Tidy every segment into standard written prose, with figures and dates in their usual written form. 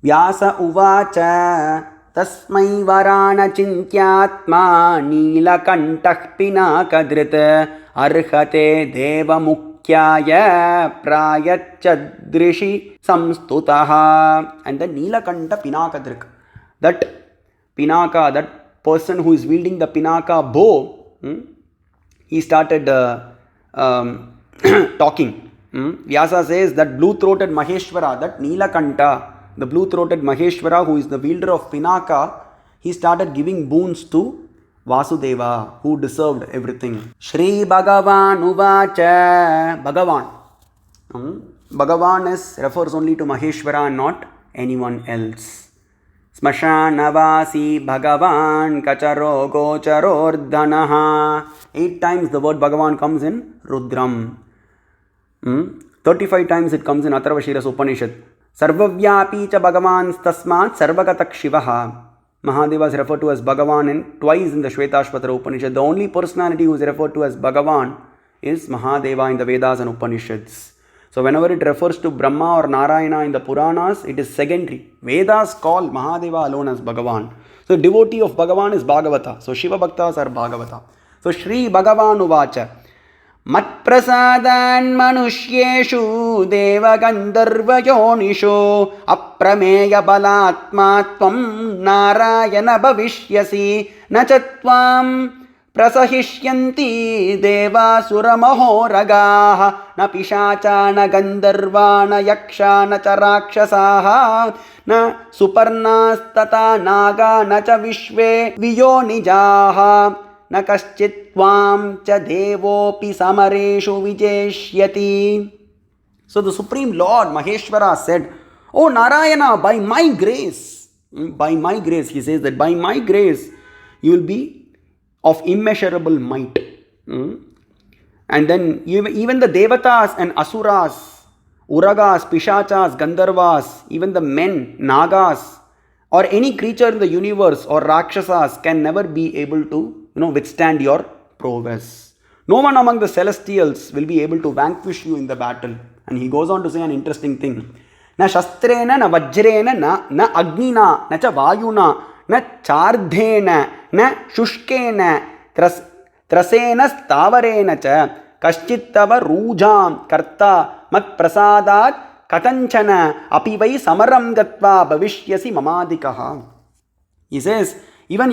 Vyasa uvacha tasmai varana chintyatma nilakantah pinakadrit arhate deva mukyaya prayachadrishi samstutaha. And then Nilakanta Pinakadrik, that Pinaka, that person who is wielding the Pinaka bow, he started talking. Vyasa says that blue-throated Maheshwara, that Nilakanta, the blue-throated Maheshwara who is the wielder of Pinaka, he started giving boons to Vasudeva, who deserved everything. Shri Bhagavan Uvacha. Bhagavan refers only to Maheshwara and not anyone else. Smashanavasi Bhagavan Kacharo Gocharordhanaha. 8 times the word Bhagavan comes in Rudram. 35 times it comes in Atharvashira Upanishad. Sarvavyapi cha Bhagavan tasmat sarvagatak Shivaha. Mahadeva is referred to as Bhagavan and twice in the Shvetashvatara Upanishad. The only personality who is referred to as Bhagavan is Mahadeva in the Vedas and Upanishads. So whenever it refers to Brahma or Narayana in the Puranas, it is secondary. Vedas call Mahadeva alone as Bhagavan. So devotee of Bhagavan is Bhagavata. So Shiva Bhaktas are Bhagavata. So Shri Bhagavan Uvacha. Mat prasadan manushyeshu deva gandharva yonisho aprameya balatmatvam narayana bhavishyasi nachatvam prasahishyanti deva suramahoragaha na pishacha na gandharva na yaksha na charakshsaha na suparnastata naga na cha vishve viyonijaha na kaschitvam cha devopi samareshu vijeshyati. So the Supreme Lord Maheshwara said, "Oh Narayana, by my grace," he says that by my grace you will be of immeasurable might. And then even the Devatas and Asuras, Uragas, Pishachas, Gandharvas, even the men, Nagas, or any creature in the universe or Rakshasas can never be able to withstand your prowess. No one among the celestials will be able to vanquish you in the battle. And he goes on to say an interesting thing. Na shastrena, na vajrena, na agnina, na cha vayuna, na chardhena, na shushkena, trasena stavarena cha, kaschittava rujam karta mat prasadat katanchana apivai samaram gatva bhavishyasi mamadikaha. He says, even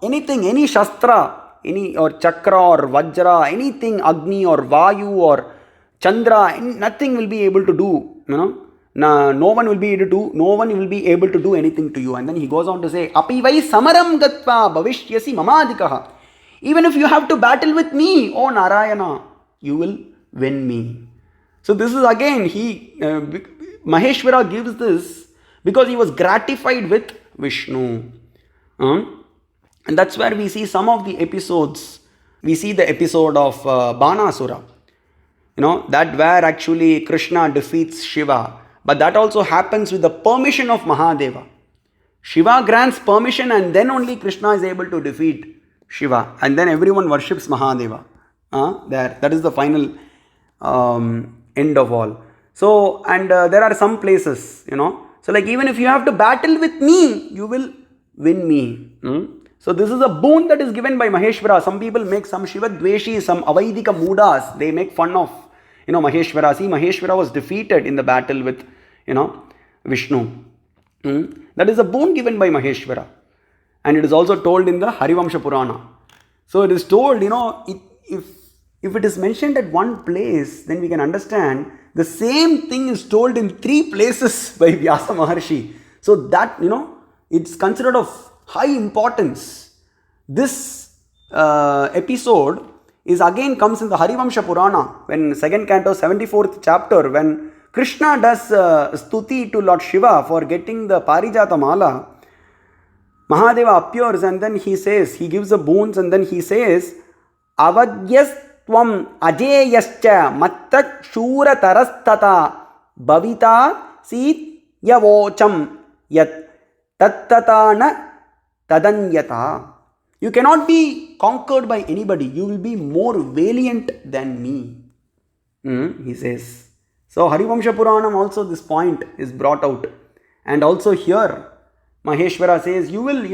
anything, any shastra, any or chakra or vajra, anything Agni or Vayu or Chandra, nothing will be able to do. No one will be able to do anything to you. And then he goes on to say, Apivai samaram gatva bhavishyasi mamadikaha. Even if you have to battle with me, O Narayana, you will win me. So this is again, Maheshwara gives this because he was gratified with Vishnu. And that's where we see some of the episodes. We see the episode of Banasura, that where actually Krishna defeats Shiva. But that also happens with the permission of Mahadeva. Shiva grants permission and then only Krishna is able to defeat Shiva. And then everyone worships Mahadeva. That is the final end of all. So, and there are some places, So like even if you have to battle with me, you will win me. So this is a boon that is given by Maheshwara. Some people make some Shiva Dveshi, some Avaidika Mudas. They make fun of, Maheshwara. See, Maheshwara was defeated in the battle with, Vishnu. That is a boon given by Maheshwara. And it is also told in the Harivamsha Purana. So it is told, if it is mentioned at one place, then we can understand the same thing is told in 3 places by Vyasa Maharshi. So that, it's considered of high importance. This episode comes in the Harivamsha Purana, when 2nd canto, 74th chapter, when Krishna does stuti to Lord Shiva for getting the Parijata Mala. Mahadeva appears and then he says, he gives the boons and then he says, Avadyas tvam ajeyascha mattak shura tarastata bhavita sit yavocham yat tattatana tadanyata. You cannot be conquered by anybody. You will be more valiant than me. He says. So Harivamsha Puranam also this point is brought out. And also here, Maheshwara says, you will,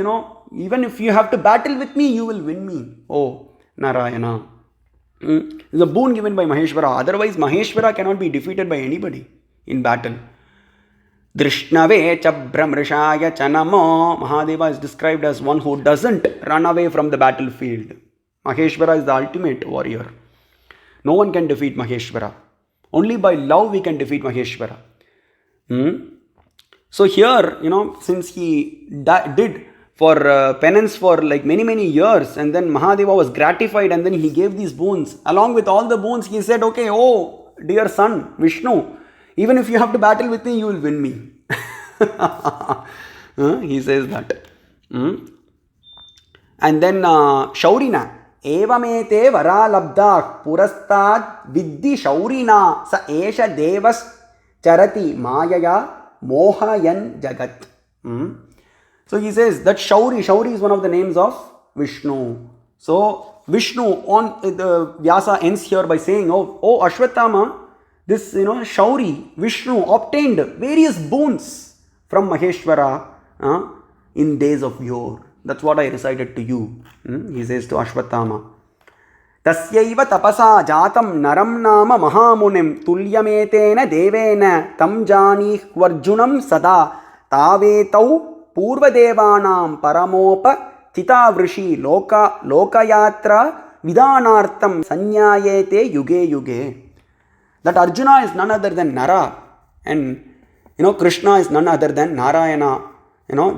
even if you have to battle with me, you will win me. Oh, Narayana. It's a boon given by Maheshwara. Otherwise, Maheshwara cannot be defeated by anybody in battle. Drishnave cha brahmrishaya chanamo. Mahadeva is described as one who doesn't run away from the battlefield. Maheshwara is the ultimate warrior. No one can defeat Maheshwara. Only by love we can defeat Maheshwara. So here, since he did for penance for like many years, and then Mahadeva was gratified, and then he gave these boons. Along with all the boons, he said, okay, oh dear son, Vishnu, even if you have to battle with me, you will win me. He says that. And then Shaurina, Evamete varalabda purastad viddi Shaurina sa esha devas charati mayaya mohayan jagat. So he says that Shauri is one of the names of Vishnu. So Vishnu, on the Vyasa ends here by saying, oh Ashwatthama, this Shauri, Vishnu obtained various boons from Maheshwara in days of yore. That's what I recited to you. He says to Ashwatthama. Tasyaiva tapasa jatam naram nama mahamunim tulyametena devena tam janih varjunam sada tavetau purva devanam paramopa chitavrishi lokayatra vidanartam sanyayete yuge yuge. That Arjuna is none other than Nara, and Krishna is none other than Narayana.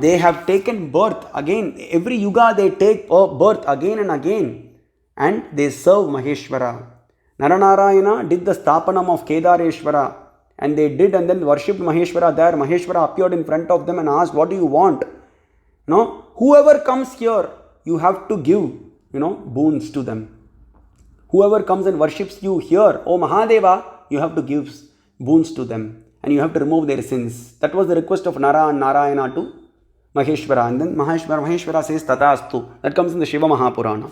They have taken birth again. Every yuga they take birth again and again, and they serve Maheshwara. Nara Narayana did the Sthapanam of Kedareshwara, and they did, and then worshipped Maheshwara there. Maheshwara appeared in front of them and asked, what do you want? Whoever comes here, you have to give, boons to them. Whoever comes and worships you here, oh Mahadeva, you have to give boons to them, and you have to remove their sins. That was the request of Nara and Narayana to Maheshwara, and then Maheshwara says Tathastu. That comes in the Shiva Mahapurana.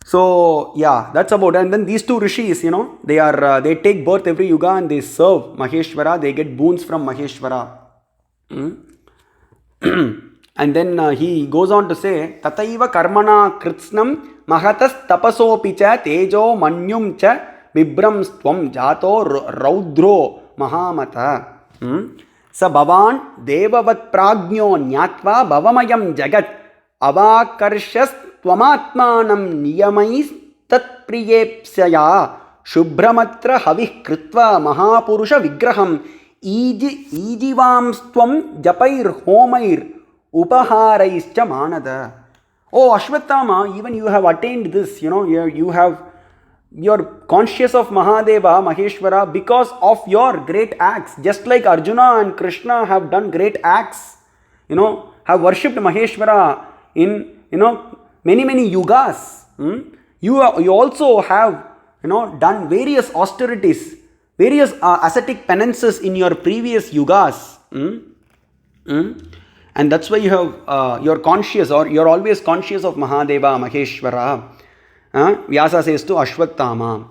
So yeah, that's about it. And then these two rishis, they take birth every yuga and they serve Maheshwara. They get boons from Maheshwara. And then he goes on to say, Tataiva karmana kritsnam mahatas tapasopicha tejo manyum cha vibramstvam jato raudro mahamata. Sa bhavan devavat pragnyo nyatva bhavamayam jagat avakarshas tvamatmanam niyamais tatpriyepsaya shubhramatra havih kritva mahapurusha vigraham ijivamstvam japair homair upaharaischa manada. Oh Ashwatthama, even you have attained this, you're conscious of Mahadeva, Maheshwara, because of your great acts. Just like Arjuna and Krishna have done great acts, have worshipped Maheshwara in, many yugas. You also have, done various austerities, various ascetic penances in your previous yugas. And that's why you have, you're conscious, or you're always conscious of Mahadeva, Maheshwara. Vyasa says to Ashwatthama.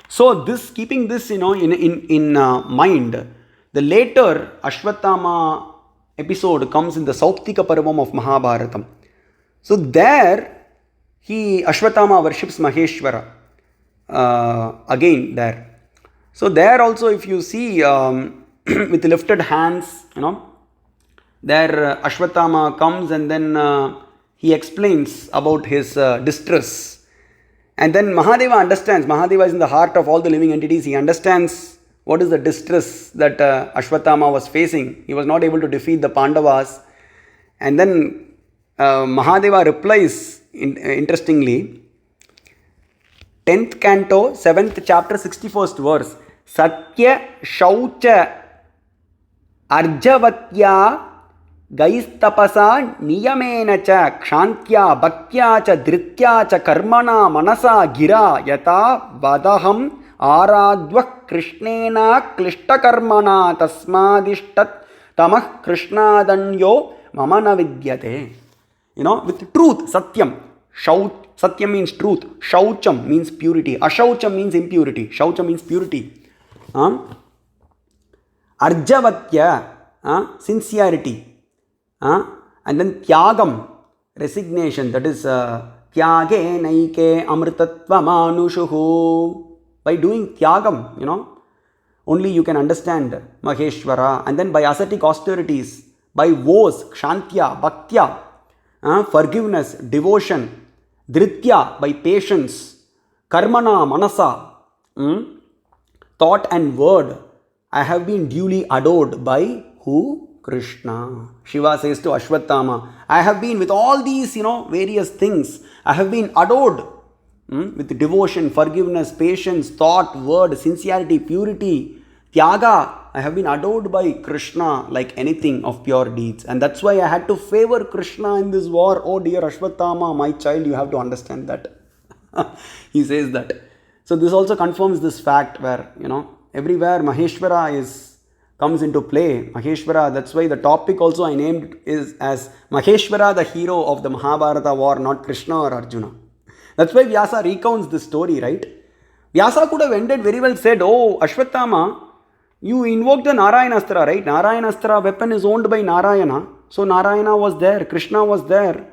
So keeping this, in mind, the later Ashwatthama episode comes in the Sauptika Parvam of Mahabharata. So there, Ashwatthama worships Maheshwara again there. So there also, if you see with lifted hands, there Ashwatthama comes and then he explains about his distress. And then Mahadeva understands. Mahadeva is in the heart of all the living entities. He understands what is the distress that Ashwatthama was facing. He was not able to defeat the Pandavas. And then Mahadeva replies interestingly, 10th canto, 7th chapter, 61st verse. Satya Shaucha Arjavatya Gaistapasa Niyamena cha Kshantya Bhaktya cha Dritya cha Karmana Manasa Gira Yata Vadaham Aradva Krishnena Klishtakarmana Tasmadishtat Tamah Krishnadanyo Mamana Vidyate. With truth, Satyam. Satyam means truth. Shaucham means purity. Ashaucham means impurity. Shaucham means purity. Arjavatya, sincerity. And then Tyagam, resignation, that is Tyage naike amritatva manushuhu. By doing Tyagam, only you can understand Maheshwara. And then by ascetic austerities, by vows, Kshantya, Bhaktya, forgiveness, devotion, Dhritya, by patience, Karmana, Manasa, thought and word, I have been duly adored by who? Krishna. Shiva says to Ashwatthama, I have been with all these, various things, I have been adored with devotion, forgiveness, patience, thought, word, sincerity, purity, Tyaga. I have been adored by Krishna like anything of pure deeds. And that's why I had to favor Krishna in this war. Oh dear Ashwatthama, my child, you have to understand that. He says that. So this also confirms this fact where, everywhere Maheshwara comes into play. Maheshwara, that's why the topic also I named is as Maheshwara, the hero of the Mahabharata war, not Krishna or Arjuna. That's why Vyasa recounts this story, right? Vyasa could have ended very well, said, oh Ashwatthama, you invoked the Narayanastra, right? Narayanastra weapon is owned by Narayana. So Narayana was there, Krishna was there.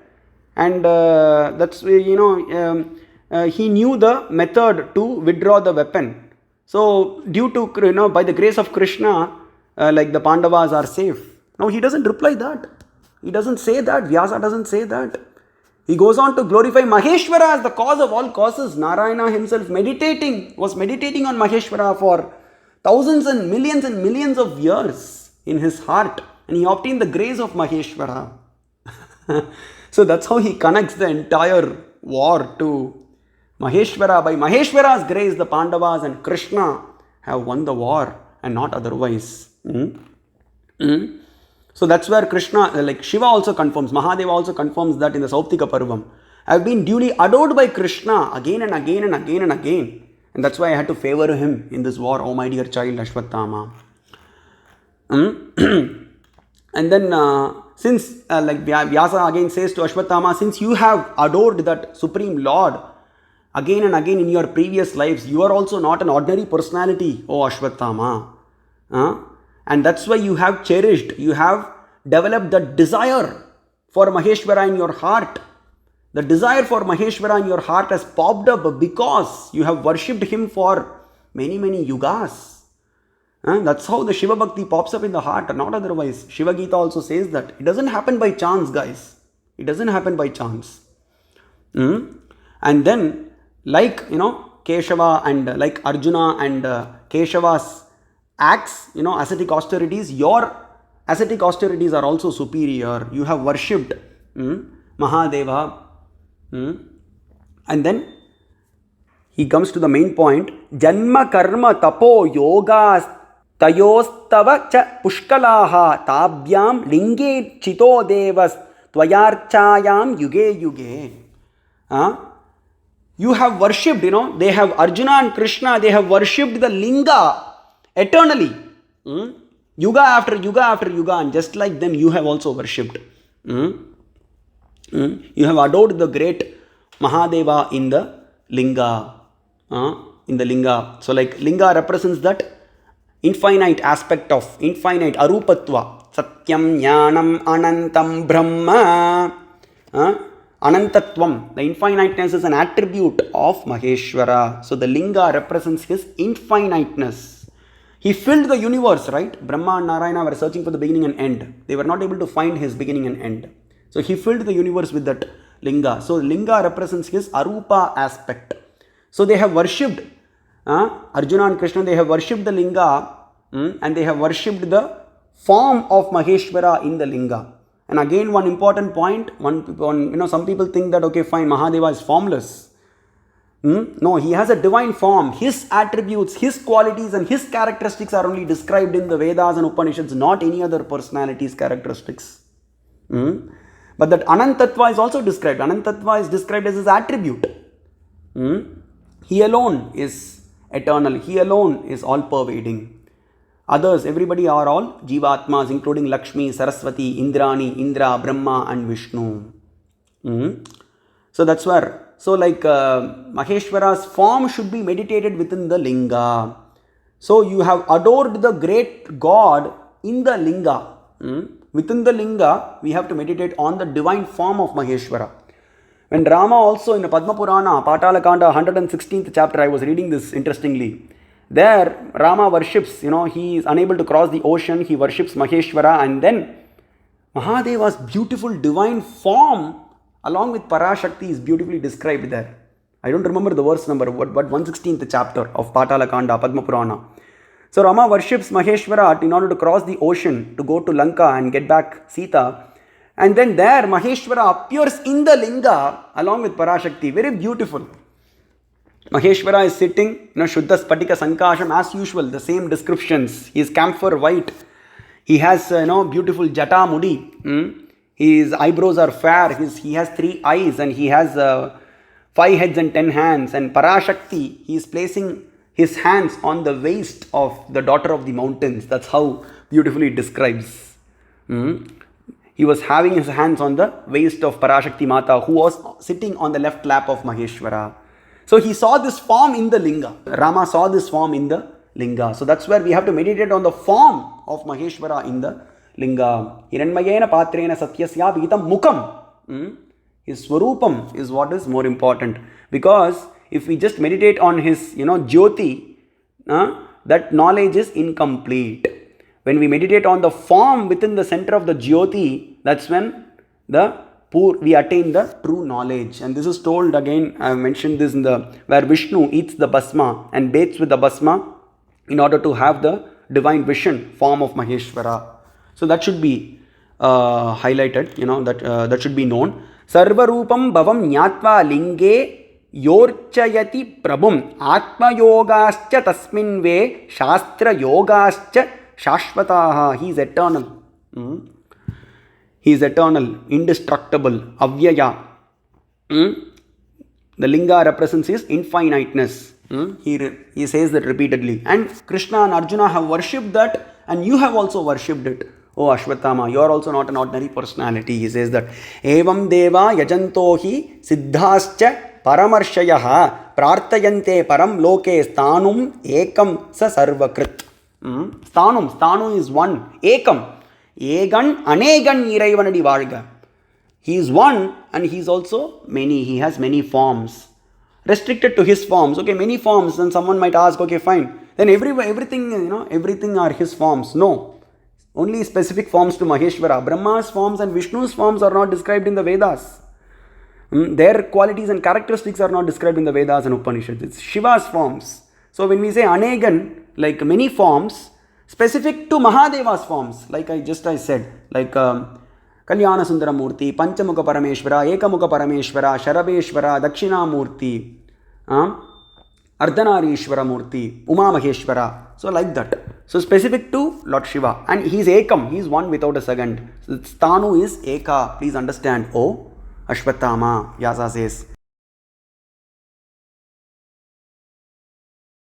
And that's, he knew the method to withdraw the weapon. So due to, by the grace of Krishna, like the Pandavas are safe. Now he doesn't reply that. He doesn't say that. Vyasa doesn't say that. He goes on to glorify Maheshwara as the cause of all causes. Narayana himself was meditating on Maheshwara for thousands and millions of years in his heart. And he obtained the grace of Maheshwara. So that's how he connects the entire war to Maheshwara. By Maheshwara's grace, the Pandavas and Krishna have won the war and not otherwise. So that's where Krishna, like Shiva also confirms, Mahadeva also confirms that in the Sauptika Parvam. I have been duly adored by Krishna again and again and again and again. And that's why I had to favor him in this war, oh my dear child Ashwatthama. And then since like Vyasa again says to Ashwatthama, since you have adored that Supreme Lord again and again in your previous lives, you are also not an ordinary personality, oh Ashwatthama. And that's why you have cherished, you have developed the desire for Maheshwara in your heart. The desire for Maheshwara in your heart has popped up because you have worshipped him for many yugas. That's how the Shiva Bhakti pops up in the heart, not otherwise. Shiva Gita also says that. It doesn't happen by chance, guys. It doesn't happen by chance. And then, like, Keshava and like Arjuna and Keshava's acts, ascetic austerities, your ascetic austerities are also superior. You have worshipped Mahadeva. And then he comes to the main point. Janma karma tapo yogas tayostava cha pushkalaha tabhyam linge chito devas tvayarchayam yuge. You have worshipped, they have Arjuna and Krishna, they have worshipped the Linga eternally. Yuga after yuga, and just like them, you have also worshipped. You have adored the great Mahadeva in the Linga. So like Linga represents that infinite aspect of infinite arupatva. Satyam Jnanam Anantam Brahma. Anantatvam. The infiniteness is an attribute of Maheshwara. So the Linga represents his infiniteness. He filled the universe, right? Brahma and Narayana were searching for the beginning and end. They were not able to find his beginning and end. So he filled the universe with that Linga. So Linga represents his Arupa aspect. So they have worshipped Arjuna and Krishna, they have worshipped the Linga and they have worshipped the form of Maheshwara in the Linga. And again, one important point, some people think that, okay, fine, Mahadeva is formless. No, he has a divine form. His attributes, his qualities and his characteristics are only described in the Vedas and Upanishads, not any other personality's characteristics. But that Anantatva is also described. Anantatva is described as his attribute. He alone is eternal. He alone is all-pervading. Others, everybody are all Jivatmas, including Lakshmi, Saraswati, Indrani, Indra, Brahma and Vishnu. So that's where, Maheshwara's form should be meditated within the Linga. So you have adored the great God in the Linga. Within the Linga, we have to meditate on the divine form of Maheshwara. When Rama also in the Padma Purana, Patala Kanda, 116th chapter, I was reading this interestingly. There, Rama worships, he is unable to cross the ocean, he worships Maheshwara, and then Mahadeva's beautiful divine form along with Parashakti is beautifully described there. I don't remember the verse number, but 116th chapter of Patala Kanda, Padma Purana. So Rama worships Maheshwara in order to cross the ocean to go to Lanka and get back Sita. And then there Maheshwara appears in the Linga along with Parashakti. Very beautiful. Maheshwara is sitting, Shuddha Spatika Sankasham as usual, the same descriptions. He is camphor white. He has, beautiful Jata Mudi. His eyebrows are fair. He has 3 eyes and he has 5 heads and 10 hands. And Parashakti, he is placing his hands on the waist of the daughter of the mountains. That's how beautifully it describes. He was having his hands on the waist of Parashakti Mata, who was sitting on the left lap of Maheshwara. So he saw this form in the Linga. Rama saw this form in the Linga. So that's where we have to meditate on the form of Maheshwara in the Linga. Hiranmayena patrena satyasya vitam mukam. His swarupam is what is more important. Because if we just meditate on his, jyoti, that knowledge is incomplete. When we meditate on the form within the center of the jyoti, that's when we attain the true knowledge. And this is told again, I have mentioned this where Vishnu eats the basma and bathes with the basma in order to have the divine vision form of Maheshwara. So that should be highlighted, that should be known. Sarvarupam bhavam nyatva linge yorchayati prabhum atma yogascha tasmin ve shastra yogascha shashvataha. He is eternal. He is eternal, indestructible, avyaya. The Linga represents his infiniteness. He says that repeatedly. And Krishna and Arjuna have worshipped that, and you have also worshipped it. Oh Ashwatthama, you are also not an ordinary personality. He says that. Evam deva yajantohi siddhascha paramarshayah prartayante param loke stanum ekam sa sarvakrit. Stanu is one. Ekam. Egan anegan iraivanadi valga. He is one and he is also many. He has many forms. Restricted to his forms. Okay, many forms. Then someone might ask, okay, fine. Then everything are his forms. No. Only specific forms to Maheshwara. Brahma's forms and Vishnu's forms are not described in the Vedas. Their qualities and characteristics are not described in the Vedas and Upanishads. It's Shiva's forms. So when we say anegan, like many forms, specific to Mahadeva's forms, like I said, like Kalyana Sundara Murti, Panchamukha Parameshwara, Ekamukha Parameshwara, Sharabeshwara, Dakshina Murti, Ardhanarishwara Murti, Uma Maheshwara. So like that. So specific to Lord Shiva. And he is Ekam, he is one without a second. So Stanu is Eka. Please understand. Oh Ashwatthama, Vyasa says.